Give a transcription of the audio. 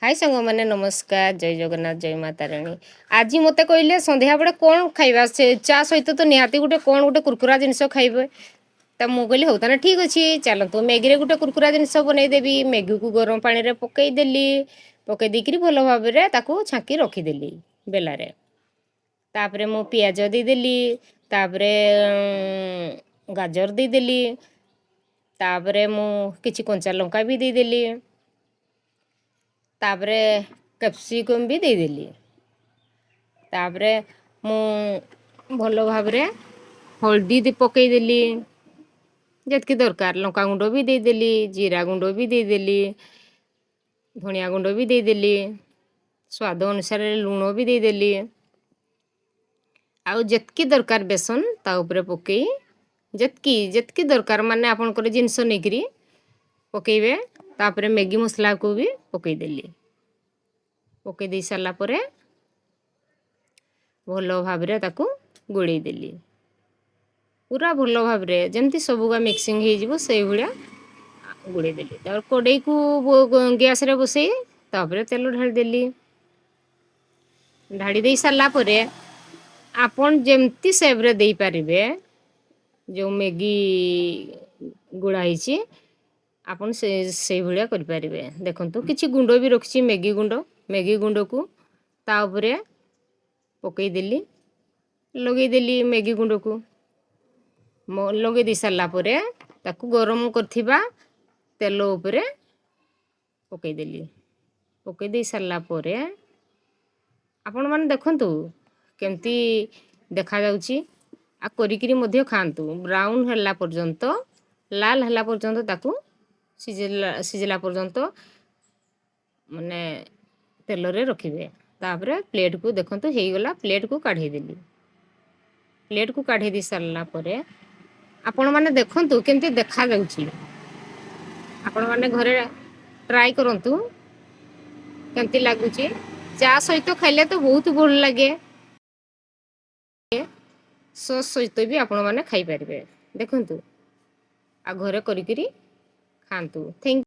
हाय सांग मैंने नमस्कार जय जगन्नाथ जय माता रानी। आज मत कहले संध्या बेले कौन खाइबा से चा सहित तो निहाती गोटे कौन गोटे कुरकुरा जिनस खाइबे। तो मुझे कहली हौ ताने ठीक अच्छे चलतु मैगी रे गोटे कुरकुरा जिनस बनईदेवी। मैगी को गरम पानी रे पकईदेली पकई देकर भल भाव में छाँकी रखीदेली बेलारे। तापरे मु पियाज देदेली तापरे गाजर देदेली तापरे मु किछि कंचा लंका भी देदेली तापरे कैप्सिकम भी देदेली। तापरे मु भल भाव में हल्दी पकईदेली जितकी दरकार लंका गुंड भी देदेली जीरा गुंड भी देदेली धनिया गुंड भी देदेली स्वाद अनुसार लुण भी देदेली आउ जितकी दरकार बेसन ता उपरे पकई जितकी जितकी दरकार माने आपनकर जिनस नेकरी पकईबे। तापरे मैगी मसला को भी पकईदेली पकई दे सारा परे भल भाव में ताकू गोड़े देली पूरा भल भाव में जमती सबुगा मिक्सिंग हो से भाया गोड़े देली। तापर कड़ई को गैस रे बसई तापरे तेल ढाली देली ढाड़ी दे सारा परे आपन जेमती सेप रे दे पारिबे जो मैगी गुड़ा हिची आपन से भाया कर पारिबे। देखंतु किछि गुंड भी रखछि मैगी गुंड को ता उपरे पकई देली लगे देली मैगी गुंड को लगे दे सारा परे ताकू गरम करथिबा तेल उपरे पकई देली पकई दे सारा परे आपण माने देखंतु केमती देखा जाउची आ करिकिरी मध्य खांतु ब्राउन हल्ला पर्यंत लाल हल्ला पर्यंत ताकू सिझला पर्यंत माने तेल रे रखिबे। तापरे प्लेट को देखंतु हेई गला प्लेट को काढी देली प्लेट को काढी दी सारला परे आपण माने देखंतु केमती देखा जाउची आपण माने घरे ट्राई करंतु केमती लागुची। चा सहित खाइले तो बहुत भल लगे सॉस सहित भी आपण माने खाई परिबे। देखंतु आ घरे करिकिरी खांतु। थैंक